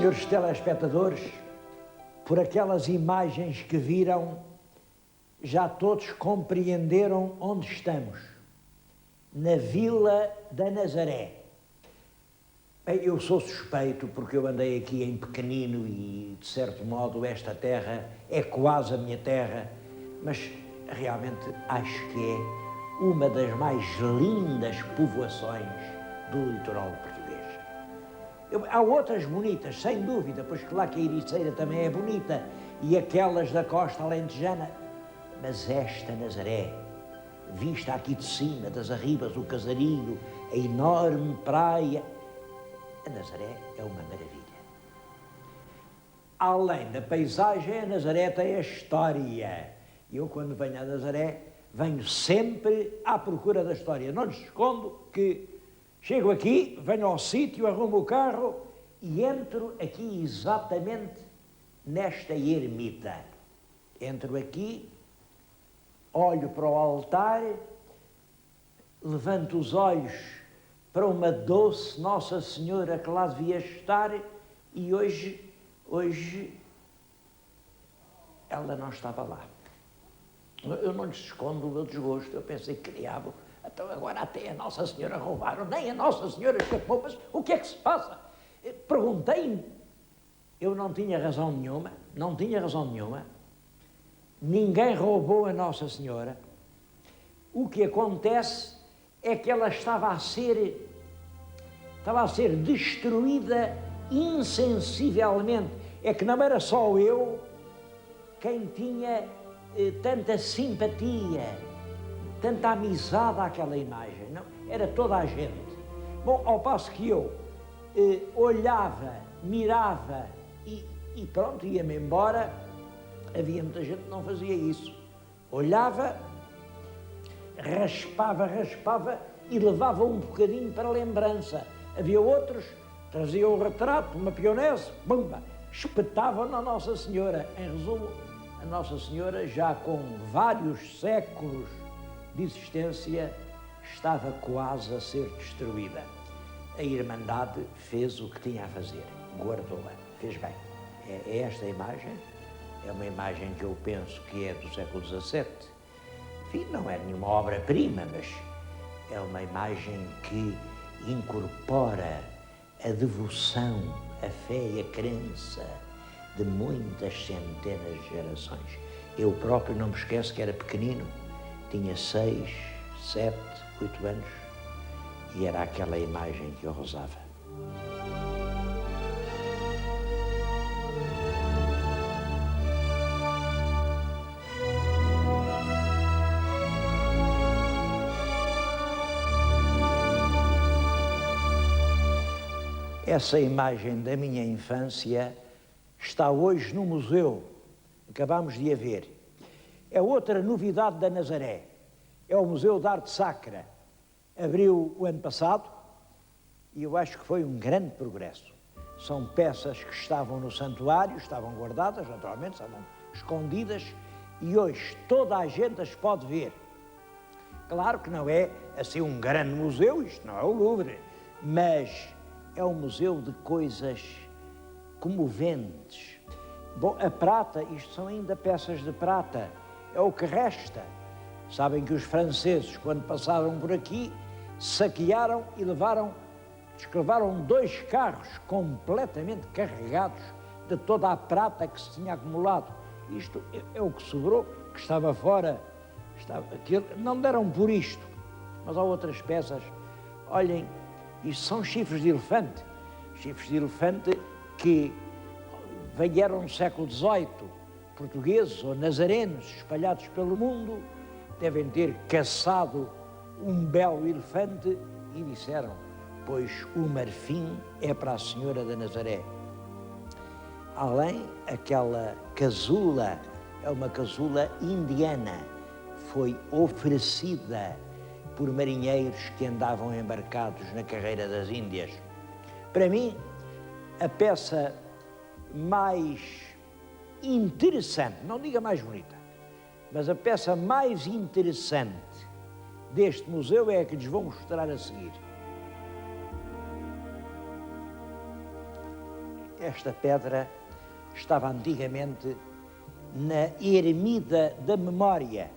senhores telespectadores, por aquelas imagens que viram, já todos compreenderam onde estamos. Na Vila da Nazaré. Bem, eu sou suspeito porque eu andei aqui em pequenino e, de certo modo, esta terra é quase a minha terra, mas realmente acho que é uma das mais lindas povoações do litoral português. Há outras bonitas, sem dúvida, pois claro que a Ericeira também é bonita e aquelas da costa alentejana, mas esta Nazaré, vista aqui de cima, das arribas, o casario, a enorme praia, a Nazaré é uma maravilha. Além da paisagem, a Nazaré tem a história. Eu, quando venho a Nazaré, venho sempre à procura da história. Não lhes escondo que chego aqui, venho ao sítio, arrumo o carro e entro aqui exatamente nesta ermita. Entro aqui, olho para o altar, levanto os olhos para uma doce Nossa Senhora que lá devia estar e hoje ela não estava lá. Eu não lhes escondo o meu desgosto, eu pensei que diabo, então agora até a Nossa Senhora roubaram, nem a Nossa Senhora escapou, mas o que é que se passa? Perguntei-me, eu não tinha razão nenhuma, ninguém roubou a Nossa Senhora. O que acontece é que ela estava a ser destruída insensivelmente. É que não era só eu quem tinha tanta simpatia, tanta amizade àquela imagem, não? Era toda a gente. Bom, ao passo que eu olhava, mirava e pronto, ia-me embora, havia muita gente que não fazia isso. Olhava, raspava e levava um bocadinho para a lembrança. Havia outros, traziam o retrato, uma pionese, bumba, espetavam na Nossa Senhora. Em resumo, a Nossa Senhora, já com vários séculos de existência, estava quase a ser destruída. A Irmandade fez o que tinha a fazer, guardou-a, fez bem. É esta imagem, é uma imagem que eu penso que é do século XVII. Enfim, não é nenhuma obra-prima, mas é uma imagem que incorpora a devoção, a fé e a crença de muitas centenas de gerações. Eu próprio não me esqueço que era pequenino, tinha 6, 7, 8 anos e era aquela imagem que eu rezava. Essa imagem da minha infância está hoje no museu, acabamos de a ver. É outra novidade da Nazaré, é o Museu de Arte Sacra. Abriu o ano passado e eu acho que foi um grande progresso. São peças que estavam no santuário, estavam guardadas, naturalmente, estavam escondidas e hoje toda a gente as pode ver. Claro que não é assim um grande museu, isto não é o Louvre, mas é um museu de coisas comoventes. Bom, a prata, isto são ainda peças de prata, é o que resta. Sabem que os franceses, quando passaram por aqui, saquearam e levaram 2 carros completamente carregados de toda a prata que se tinha acumulado. Isto é o que sobrou, que estava fora, não deram por isto, mas há outras peças. Olhem, isto são chifres de elefante que vieram no século XVIII, portugueses ou nazarenos espalhados pelo mundo, devem ter caçado um belo elefante e disseram, pois o marfim é para a Senhora da Nazaré. Além, aquela casula, é uma casula indiana, foi oferecida por marinheiros que andavam embarcados na carreira das Índias. Para mim, a peça mais interessante, não diga mais bonita, mas a peça mais interessante deste museu é a que lhes vou mostrar a seguir. Esta pedra estava antigamente na Ermida da Memória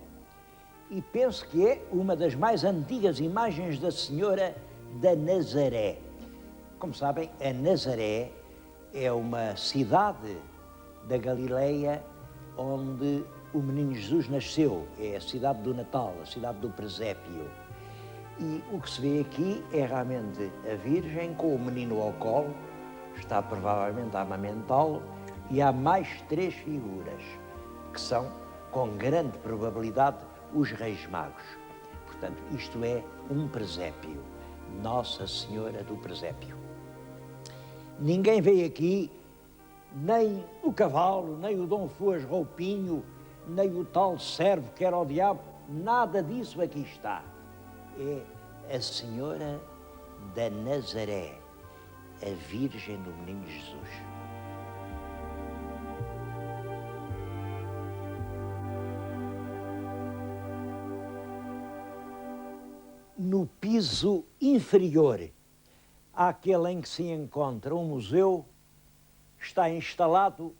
e penso que é uma das mais antigas imagens da Senhora da Nazaré. Como sabem, a Nazaré é uma cidade da Galileia onde o menino Jesus nasceu. É a cidade do Natal, a cidade do presépio. E o que se vê aqui é realmente a Virgem com o menino ao colo, está provavelmente a amamentá-lo, e há mais 3 figuras, que são, com grande probabilidade, os Reis Magos. Portanto, isto é um presépio, Nossa Senhora do Presépio. Ninguém vê aqui nem o cavalo, nem o Dom Fuas Roupinho, nem o tal servo que era o diabo, nada disso aqui está. É a Senhora da Nazaré, a Virgem do Menino Jesus. No piso inferior àquele em que se encontra um museu, está instalado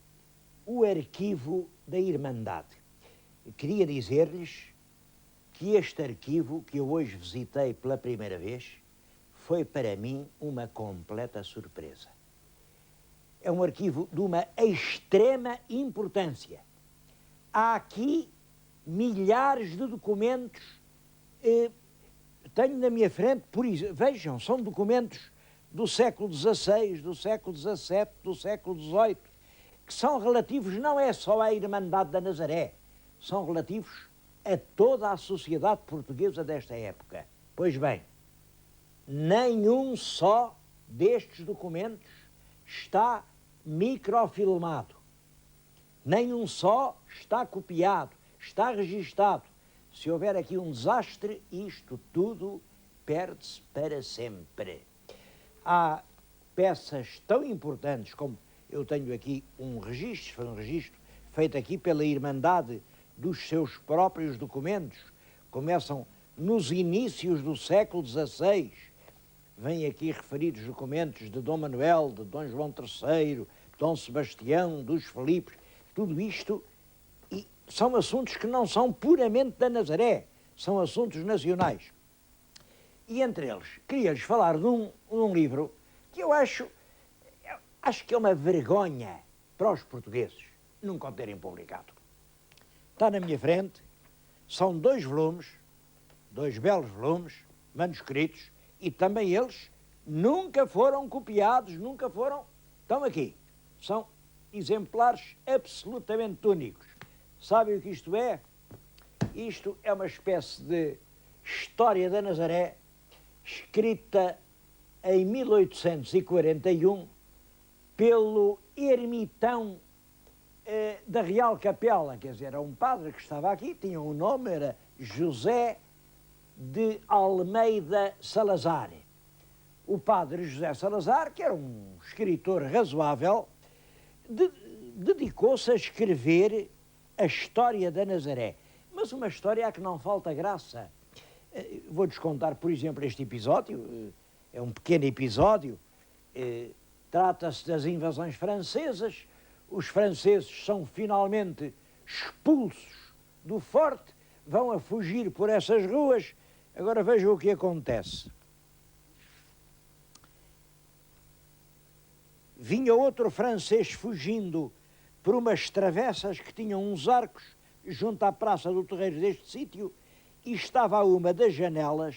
o arquivo da Irmandade. Queria dizer-lhes que este arquivo, que eu hoje visitei pela primeira vez, foi para mim uma completa surpresa. É um arquivo de uma extrema importância. Há aqui milhares de documentos. Tenho na minha frente, vejam, são documentos do século XVI, do século XVII, do século XVIII, que são relativos não é só à Irmandade da Nazaré, são relativos a toda a sociedade portuguesa desta época. Pois bem, nenhum só destes documentos está microfilmado, nenhum só está copiado, está registado. Se houver aqui um desastre, isto tudo perde-se para sempre. Há peças tão importantes como eu tenho aqui um registro, foi um registro feito aqui pela Irmandade dos seus próprios documentos, começam nos inícios do século XVI, vêm aqui referidos documentos de Dom Manuel, de Dom João III, Dom Sebastião, dos Filipes, tudo isto, e são assuntos que não são puramente da Nazaré, são assuntos nacionais. E entre eles, queria-lhes falar de um livro que eu acho que é uma vergonha para os portugueses nunca o terem publicado. Está na minha frente, são 2 volumes, 2 belos volumes, manuscritos, e também eles nunca foram copiados, nunca foram... Estão aqui. São exemplares absolutamente únicos. Sabem o que isto é? Isto é uma espécie de História da Nazaré, escrita em 1841 pelo ermitão da Real Capela, quer dizer, era um padre que estava aqui, tinha um nome, era José de Almeida Salazar. O padre José Salazar, que era um escritor razoável, dedicou-se a escrever a história da Nazaré, mas uma história a que não falta graça. Vou-lhes contar, por exemplo, este episódio, é um pequeno episódio, trata-se das invasões francesas, os franceses são finalmente expulsos do forte, vão a fugir por essas ruas. Agora vejam o que acontece. Vinha outro francês fugindo por umas travessas que tinham uns arcos junto à praça do terreiro deste sítio, e estava a uma das janelas,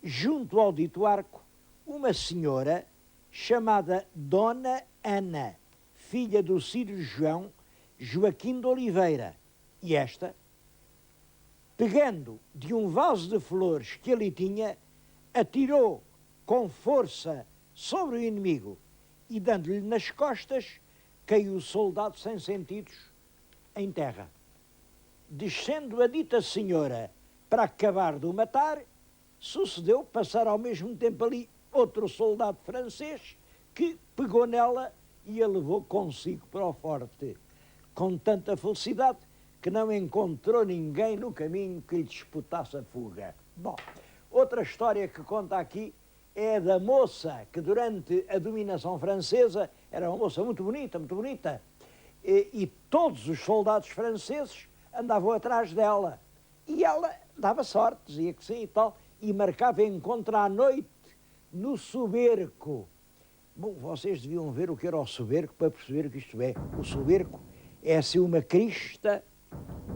junto ao dito arco, uma senhora chamada Dona Ana, filha do cirurgião Joaquim de Oliveira, e esta, pegando de um vaso de flores que ali tinha, atirou com força sobre o inimigo e, dando-lhe nas costas, caiu o soldado sem sentidos em terra. Descendo a dita senhora para acabar de o matar, sucedeu passar ao mesmo tempo ali outro soldado francês que pegou nela e a levou consigo para o forte, com tanta felicidade que não encontrou ninguém no caminho que lhe disputasse a fuga. Bom, outra história que conta aqui é da moça que durante a dominação francesa Era uma moça muito bonita, muito bonita. E todos os soldados franceses andavam atrás dela. E ela dava sorte, dizia que sim e tal, e marcava encontro à noite no Soberco. Bom, vocês deviam ver o que era o Soberco para perceber o que isto é. O Soberco é assim uma crista,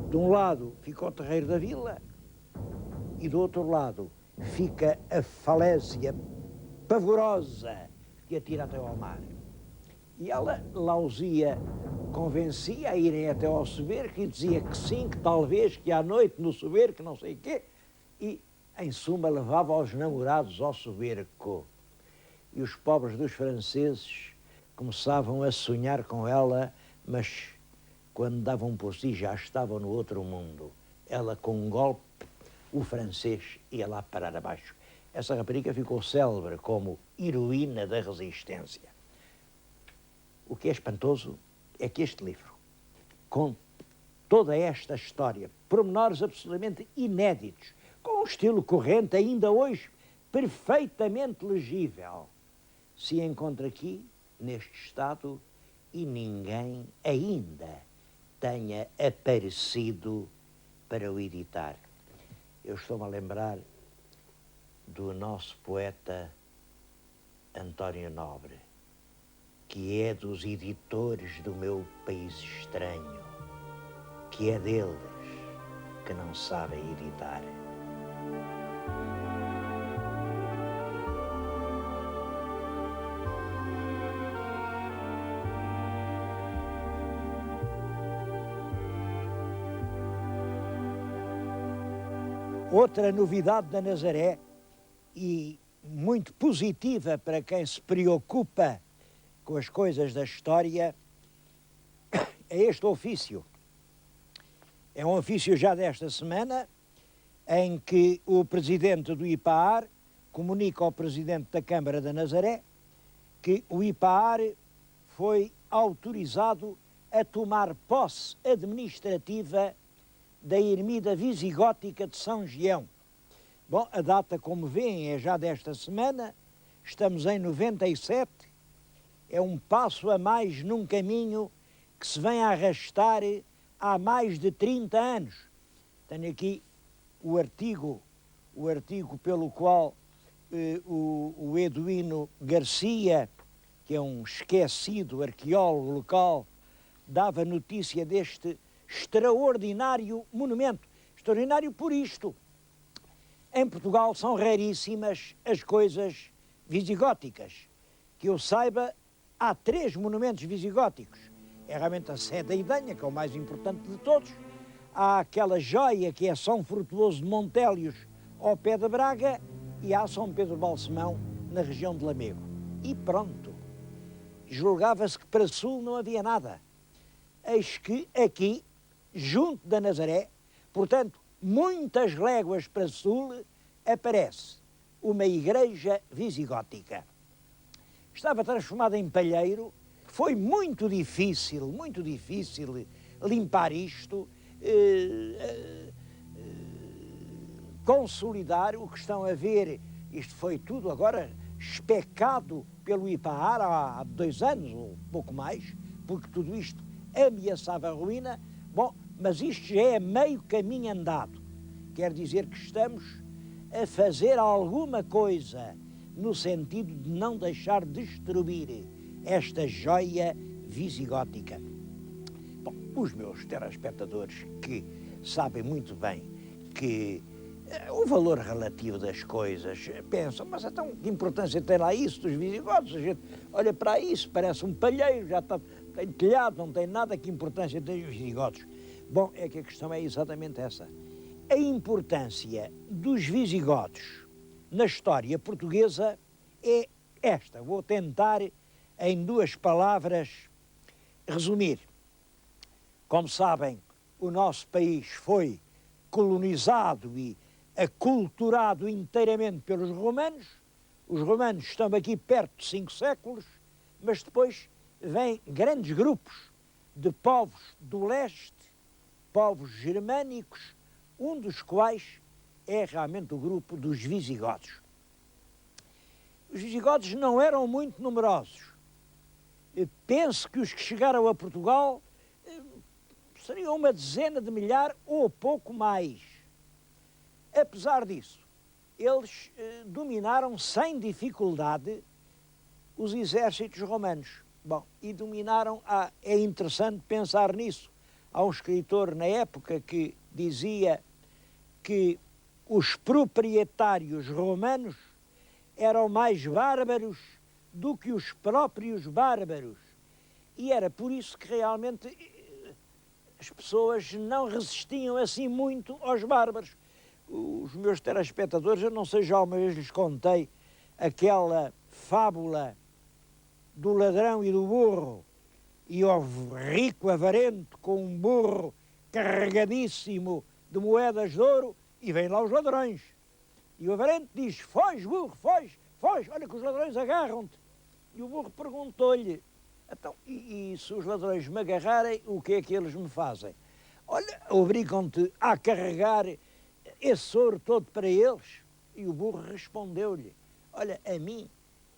de um lado fica o terreiro da vila e do outro lado fica a falésia pavorosa que atira até ao mar. E ela lá os convencia a irem até ao Soberco e dizia que sim, que talvez, que à noite no Soberco, não sei o quê, e em suma levava os namorados ao Soberco. E os pobres dos franceses começavam a sonhar com ela, mas quando davam por si já estavam no outro mundo. Ela com um golpe, o francês ia lá parar abaixo. Essa rapariga ficou célebre como heroína da resistência. O que é espantoso é que este livro, com toda esta história, pormenores absolutamente inéditos, com um estilo corrente ainda hoje perfeitamente legível, se encontra aqui, neste estado, e ninguém ainda tenha aparecido para o editar. Eu estou-me a lembrar do nosso poeta António Nobre, que é dos editores do meu país estranho, que é deles que não sabem editar. Outra novidade da Nazaré, e muito positiva para quem se preocupa com as coisas da história, é este ofício. É um ofício já desta semana, em que o presidente do IPAAR comunica ao presidente da Câmara da Nazaré que o IPAAR foi autorizado a tomar posse administrativa da ermida visigótica de São Gião. Bom, a data, como veem, é já desta semana, estamos em 97, é um passo a mais num caminho que se vem a arrastar há mais de 30 anos. Tenho aqui o artigo pelo qual o Eduino Garcia, que é um esquecido arqueólogo local, dava notícia deste extraordinário monumento. Extraordinário por isto. Em Portugal são raríssimas as coisas visigóticas. Que eu saiba, há 3 monumentos visigóticos. É realmente a Sé da Idanha, que é o mais importante de todos. Há aquela joia que é São Frutuoso de Montélios, ao pé de Braga, e há São Pedro Balsemão, na região de Lamego. E pronto. Julgava-se que para sul não havia nada. Eis que aqui, junto da Nazaré, portanto, muitas léguas para sul, aparece uma igreja visigótica. Estava transformada em palheiro, foi muito difícil limpar isto, consolidar o que estão a ver. Isto foi tudo agora especado pelo IPAAR há 2 anos, ou pouco mais, porque tudo isto ameaçava a ruína. Bom, mas isto já é meio caminho andado. Quer dizer que estamos a fazer alguma coisa no sentido de não deixar destruir esta joia visigótica. Bom, os meus telespectadores, que sabem muito bem que o valor relativo das coisas, pensam, mas então que importância tem lá isso dos visigodos? A gente olha para isso, parece um palheiro, já está, tem telhado, não tem nada, que importância tem os visigodos? Bom, é que a questão é exatamente essa. A importância dos visigodos na história portuguesa é esta. Vou tentar, em 2 palavras, resumir. Como sabem, o nosso país foi colonizado e aculturado inteiramente pelos romanos. Os romanos estão aqui perto de 5 séculos, mas depois vêm grandes grupos de povos do leste, povos germânicos, um dos quais é realmente o grupo dos visigodos. Os visigodos não eram muito numerosos, Penso que os que chegaram a Portugal seriam uma dezena de milhares ou pouco mais. Apesar disso, eles dominaram sem dificuldade os exércitos romanos. Bom, e dominaram, é interessante pensar nisso. Há um escritor na época que dizia que os proprietários romanos eram mais bárbaros do que os próprios bárbaros. E era por isso que realmente as pessoas não resistiam assim muito aos bárbaros. Os meus telespectadores, eu não sei, já uma vez lhes contei aquela fábula do ladrão e do burro, e o rico avarento com um burro carregadíssimo de moedas de ouro, e vêm lá os ladrões. E o avarento diz: foge, burro, foge, foge, olha que os ladrões agarram-te. E o burro perguntou-lhe: então, e se os ladrões me agarrarem, o que é que eles me fazem? Olha, obrigam-te a carregar esse ouro todo para eles? E o burro respondeu-lhe: olha, a mim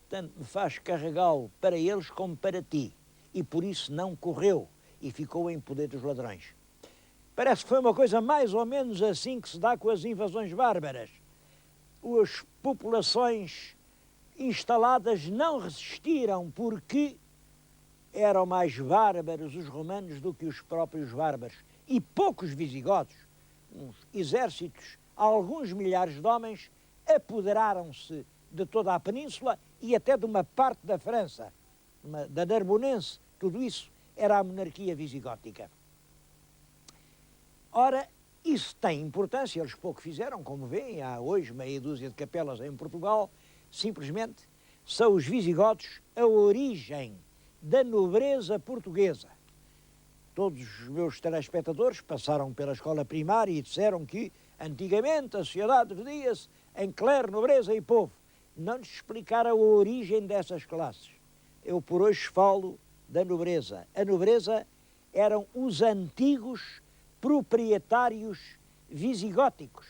tanto me faz carregá-lo para eles como para ti. E por isso não correu e ficou em poder dos ladrões. Parece que foi uma coisa mais ou menos assim que se dá com as invasões bárbaras. As populações instaladas não resistiram porque eram mais bárbaros os romanos do que os próprios bárbaros. E poucos visigodos, uns exércitos, alguns milhares de homens, apoderaram-se de toda a península e até de uma parte da França, da Narbonense. Tudo isso era a monarquia visigótica. Ora, isso tem importância, eles pouco fizeram, como veem, há hoje meia dúzia de capelas em Portugal, simplesmente são os visigodos a origem da nobreza portuguesa. Todos os meus telespectadores passaram pela escola primária e disseram que antigamente a sociedade dividia-se em clero, nobreza e povo. Não lhes explicaram a origem dessas classes. Eu por hoje falo da nobreza. A nobreza eram os antigos proprietários visigóticos,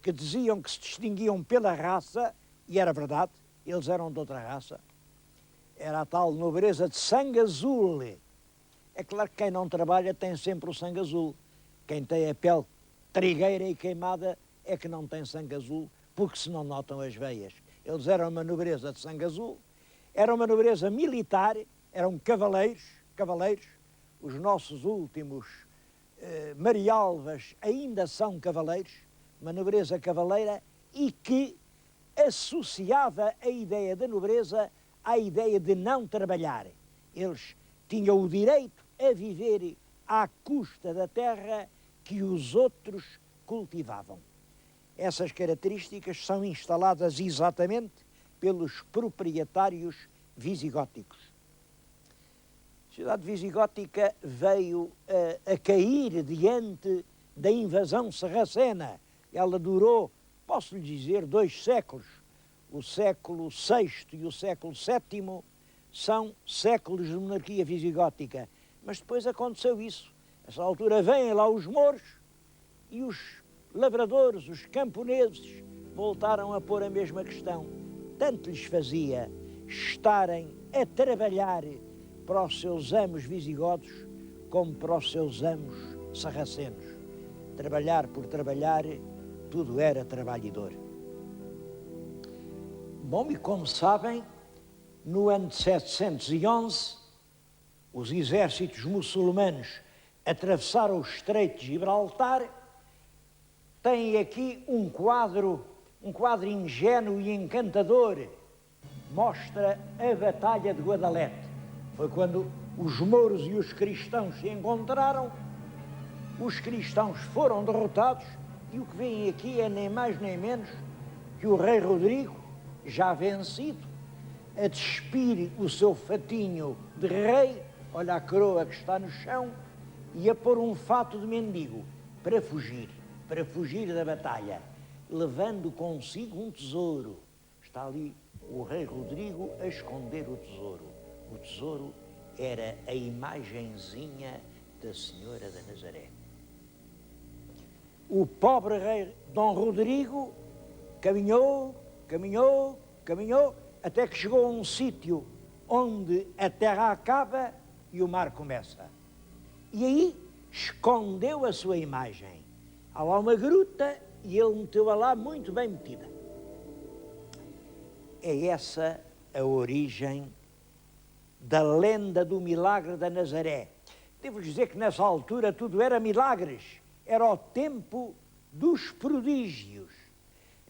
que diziam que se distinguiam pela raça, e era verdade, eles eram de outra raça. Era a tal nobreza de sangue azul. É claro que quem não trabalha tem sempre o sangue azul. Quem tem a pele trigueira e queimada é que não tem sangue azul, porque se não notam as veias. Eles eram uma nobreza de sangue azul, era uma nobreza militar, eram cavaleiros, os nossos últimos marialvas ainda são cavaleiros, uma nobreza cavaleira, e que associava a ideia da nobreza à ideia de não trabalhar. Eles tinham o direito a viver à custa da terra que os outros cultivavam. Essas características são instaladas exatamente pelos proprietários visigóticos. A sociedade visigótica veio a cair diante da invasão sarracena. Ela durou, posso lhe dizer, 2 séculos. O século VI e o século VII são séculos de monarquia visigótica. Mas depois aconteceu isso. Nessa altura vêm lá os mouros e os lavradores, os camponeses, voltaram a pôr a mesma questão. Tanto lhes fazia estarem a trabalhar para os seus amos visigodos como para os seus amos sarracenos. Trabalhar por trabalhar, tudo era trabalhador. Bom, e como sabem, no ano de 711, os exércitos muçulmanos atravessaram o Estreito de Gibraltar. Tem aqui um quadro ingênuo e encantador. Mostra a Batalha de Guadalete. Foi quando os mouros e os cristãos se encontraram, os cristãos foram derrotados, e o que vem aqui é nem mais nem menos que o rei Rodrigo, já vencido, a despir o seu fatinho de rei, olha a coroa que está no chão, e a pôr um fato de mendigo para fugir da batalha, levando consigo um tesouro. Está ali o rei Rodrigo a esconder o tesouro. O tesouro era a imagenzinha da Senhora da Nazaré. O pobre rei Dom Rodrigo caminhou, até que chegou a um sítio onde a terra acaba e o mar começa. E aí escondeu a sua imagem. Há lá uma gruta e ele meteu-a lá muito bem metida. É essa a origem da lenda do milagre da Nazaré. Devo dizer que nessa altura tudo era milagres. Era o tempo dos prodígios.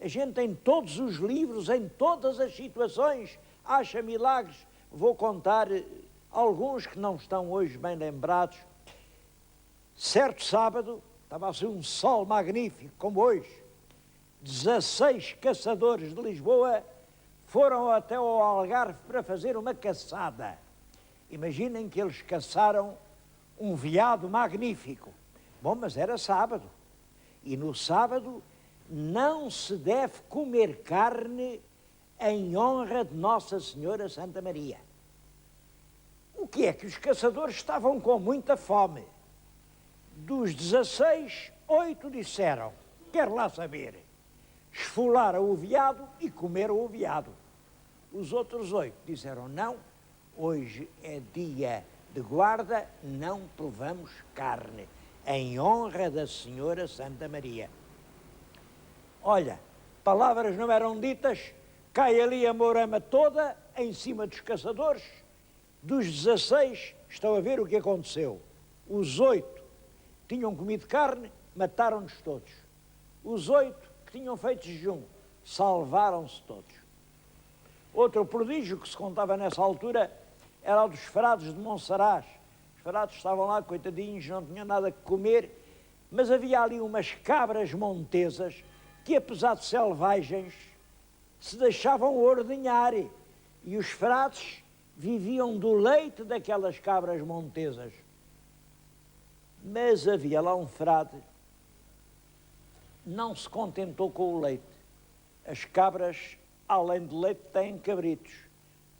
A gente em todos os livros, em todas as situações, acha milagres. Vou contar alguns que não estão hoje bem lembrados. Certo sábado, estava a ser um sol magnífico, como hoje, 16 caçadores de Lisboa foram até ao Algarve para fazer uma caçada. Imaginem que eles caçaram um veado magnífico. Bom, mas era sábado. E no sábado não se deve comer carne em honra de Nossa Senhora Santa Maria. O que é que os caçadores estavam com muita fome? Dos 16, 8 disseram, quer lá saber, esfolaram o veado e comeram o veado. Os outros 8 disseram, não, hoje é dia de guarda, não provamos carne, em honra da Senhora Santa Maria. Olha, palavras não eram ditas, cai ali a morama toda em cima dos caçadores. Dos 16, estão a ver o que aconteceu. Os 8 tinham comido carne, mataram-nos todos. Os 8 que tinham feito jejum, salvaram-se todos. Outro prodígio que se contava nessa altura era o dos frades de Monsaraz. Os frades estavam lá, coitadinhos, não tinham nada que comer, mas havia ali umas cabras montesas que, apesar de selvagens, se deixavam ordenhar. E os frades viviam do leite daquelas cabras montesas. Mas havia lá um frade, não se contentou com o leite. As cabras, além de leite, têm cabritos.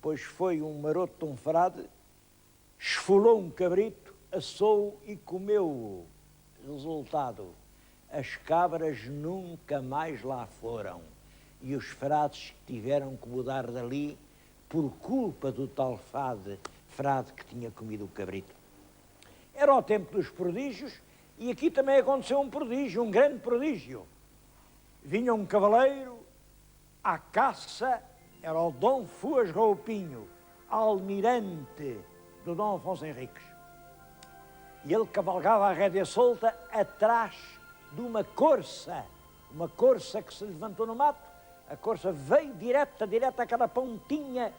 Pois foi um maroto de um frade, esfolou um cabrito, assou-o e comeu-o. Resultado, as cabras nunca mais lá foram. E os frades tiveram que mudar dali por culpa do tal frade que tinha comido o cabrito. Era o tempo dos prodígios e aqui também aconteceu um prodígio, um grande prodígio. Vinha um cavaleiro à caça, era o Dom Fuas Roupinho, almirante do Dom Afonso Henriques. E ele cavalgava a rédea solta atrás de uma corça que se levantou no mato. A corça veio direta àquela pontinha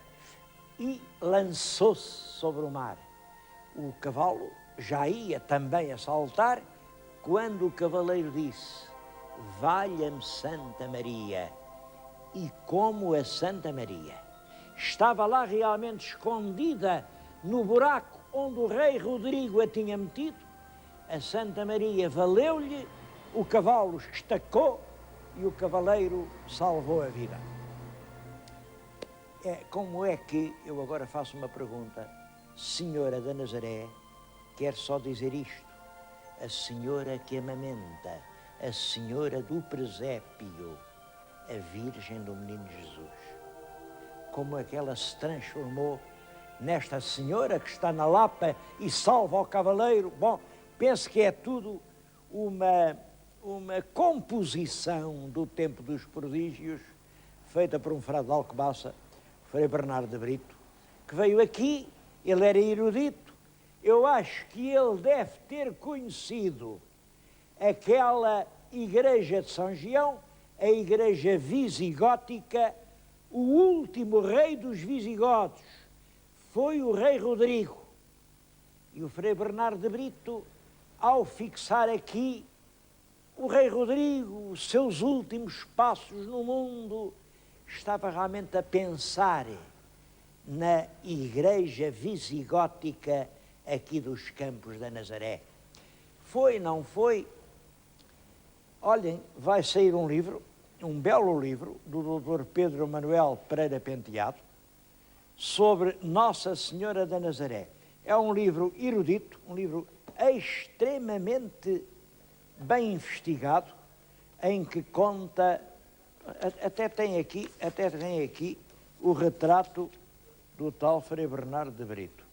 e lançou-se sobre o mar. O cavalo já ia também a saltar, quando o cavaleiro disse, valha-me Santa Maria. E como a Santa Maria estava lá realmente escondida no buraco onde o rei Rodrigo a tinha metido, a Santa Maria valeu-lhe, o cavalo estacou e o cavaleiro salvou a vida. Como é que, eu agora faço uma pergunta, Senhora da Nazaré quer só dizer isto, a Senhora que amamenta, a Senhora do presépio, a Virgem do Menino Jesus. Como é que ela se transformou nesta Senhora que está na Lapa e salva o cavaleiro? Bom, penso que é tudo uma composição do tempo dos prodígios, feita por um frade de Alcobaça, Frei Bernardo de Brito, que veio aqui, ele era erudito, eu acho que ele deve ter conhecido aquela igreja de São Gião, a igreja visigótica, o último rei dos visigodos foi o rei Rodrigo. E o Frei Bernardo de Brito, ao fixar aqui o rei Rodrigo, os seus últimos passos no mundo, estava realmente a pensar na igreja visigótica aqui dos Campos da Nazaré. Foi, não foi? Olhem, vai sair um livro, um belo livro, do Dr. Pedro Manuel Pereira Penteado, sobre Nossa Senhora da Nazaré. É um livro erudito, um livro extremamente bem investigado, em que conta, até tem aqui o retrato do tal Frei Bernardo de Brito.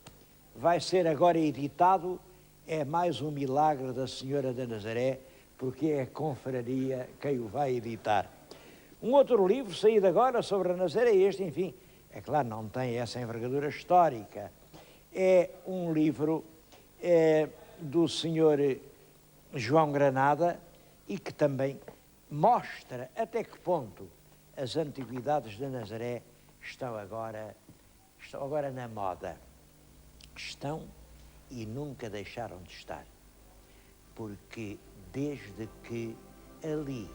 Vai ser agora editado, é mais um milagre da Senhora de Nazaré, porque é a confraria quem o vai editar. Um outro livro saído agora sobre a Nazaré, este, enfim, é claro, não tem essa envergadura histórica. É um livro do senhor João Granada e que também mostra até que ponto as antiguidades de Nazaré estão agora na moda. Estão e nunca deixaram de estar. Porque desde que ali,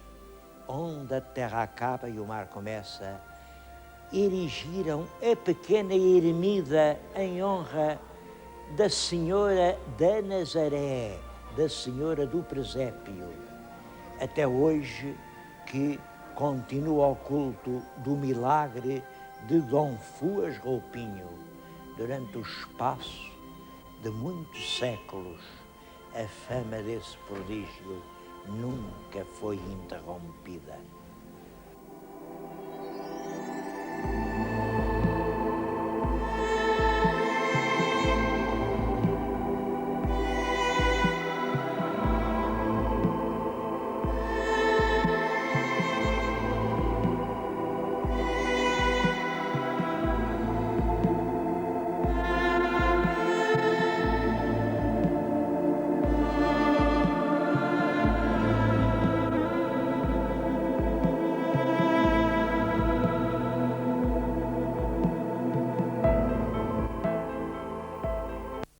onde a terra acaba e o mar começa, erigiram a pequena ermida em honra da Senhora da Nazaré, da Senhora do Presépio, até hoje que continua o culto do milagre de Dom Fuas Roupinho. Durante o espaço de muitos séculos, a fama desse prodígio nunca foi interrompida.